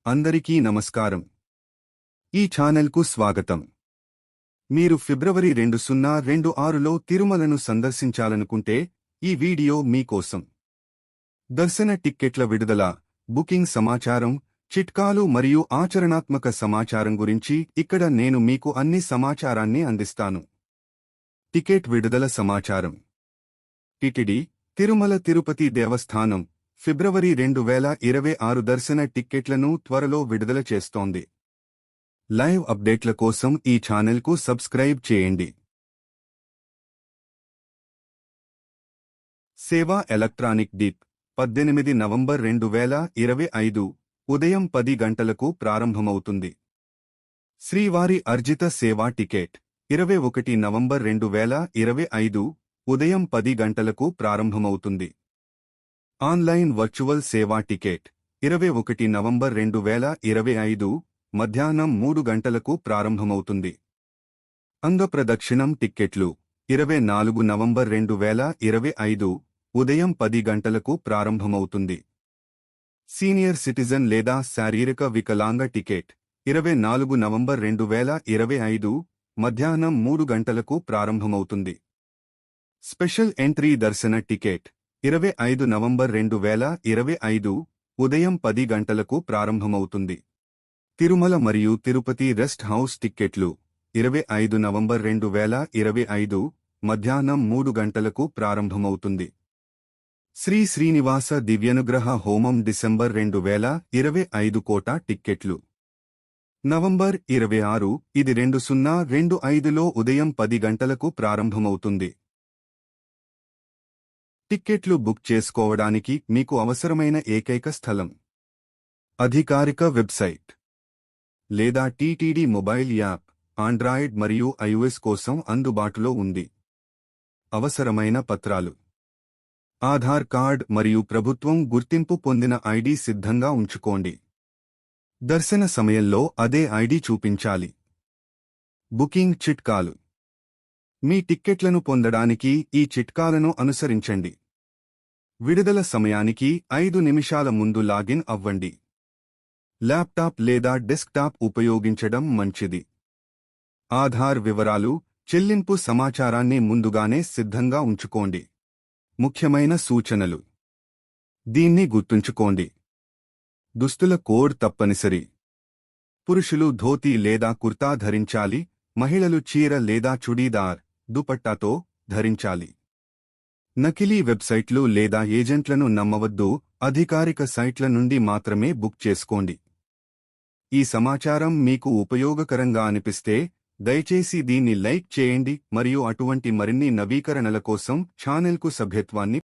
అందరికీ నమస్కారం. ఈ ఛానల్కు స్వాగతం. మీరు ఫిబ్రవరి 2026లో తిరుమలను సందర్శించాలనుకుంటే ఈ వీడియో మీకోసం. దర్శన టిక్కెట్ల విడుదల, బుకింగ్ సమాచారం, చిట్కాలు మరియు ఆచరణాత్మక సమాచారం గురించి ఇక్కడ నేను మీకు అన్ని సమాచారాన్ని అందిస్తాను. టికెట్ విడుదల సమాచారం. టిటిడి, తిరుమల తిరుపతి దేవస్థానం ఫిబ్రవరి 2026 దర్శన టిక్కెట్లను త్వరలో విడుదల చేస్తోంది. లైవ్ అప్డేట్ల కోసం ఈ ఛానల్కు సబ్స్క్రైబ్ చేయండి. సేవా ఎలక్ట్రానిక్ డిప్ 18 నవంబర్ 2025 ఉదయం 10 గంటలకు ప్రారంభమవుతుంది. శ్రీవారి అర్జిత సేవా టికెట్ 21 నవంబర్ 2025 ఉదయం 10 గంటలకు ప్రారంభమవుతుంది. ఆన్లైన్ వర్చువల్ సేవా టికెట్ 21 నవంబర్ 2025 మధ్యాహ్నం 3 గంటలకు ప్రారంభమవుతుంది. అంగప్రదక్షిణం టిక్కెట్లు 24 నవంబర్ 2025 ఉదయం 10 గంటలకు ప్రారంభమవుతుంది. సీనియర్ సిటిజన్ లేదా శారీరక వికలాంగ టికెట్ 24 నవంబర్ 2025 మధ్యాహ్నం 3 గంటలకు ప్రారంభమవుతుంది. స్పెషల్ ఎంట్రీ దర్శన టికెట్ 25 నవంబర్ 2025 ఉదయం 10 గంటలకు ప్రారంభమవుతుంది. తిరుమల మరియు తిరుపతి రెస్ట్ హౌస్ టిక్కెట్లు 25 నవంబర్ 2025 మధ్యాహ్నం 3 గంటలకు ప్రారంభమవుతుంది. శ్రీ శ్రీనివాస దివ్యనుగ్రహ హోమం డిసెంబర్ 2025 కోటా టిక్కెట్లు నవంబర్ 26 ఇది 2025లో ఉదయం 10 గంటలకు ప్రారంభమవుతుంది. టిక్కెట్లు బుక్ చేసుకోవడానికి మీకు అవసరమైన ఏకైక స్థలం అధికారిక వెబ్సైట్ లేదా టీటీడీ మొబైల్ యాప్ ఆండ్రాయిడ్ మరియు ఐఓఎస్ కోసం అందుబాటులో ఉంది. అవసరమైన పత్రాలు: ఆధార్ కార్డ్ మరియు ప్రభుత్వం గుర్తింపు పొందిన ఐడి సిద్ధంగా ఉంచుకోండి. దర్శన సమయంలో అదే ఐడి చూపించాలి. బుకింగ్ చిట్కాలు: మీ టిక్కెట్లను పొందడానికి ఈ చిట్కాలను అనుసరించండి. విడుదల సమయానికి 5 నిమిషాల ముందు లాగిన్ అవ్వండి. ల్యాప్టాప్ లేదా డెస్క్టాప్ ఉపయోగించడం మంచిది. ఆధార్ వివరాలు, చెల్లింపు సమాచారాన్ని ముందుగానే సిద్ధంగా ఉంచుకోండి. ముఖ్యమైన సూచనలు: దీన్ని గుర్తుంచుకోండి. దుస్తుల కోడ్ తప్పనిసరి. పురుషులు ధోతీ లేదా కుర్తా ధరించాలి. మహిళలు చీర లేదా చుడీదార్, దుపట్టాతో ధరించాలి. నకిలీ వెబ్సైట్లు లేదా ఏజెంట్లను నమ్మవద్దు. అధికారిక సైట్ల నుండి మాత్రమే బుక్ చేసుకోండి. ఈ సమాచారం మీకు ఉపయోగకరంగా అనిపిస్తే దయచేసి దీన్ని లైక్ చేయండి మరియు అటువంటి మరిన్ని నవీకరణల కోసం ఛానెల్కు సభ్యత్వాన్ని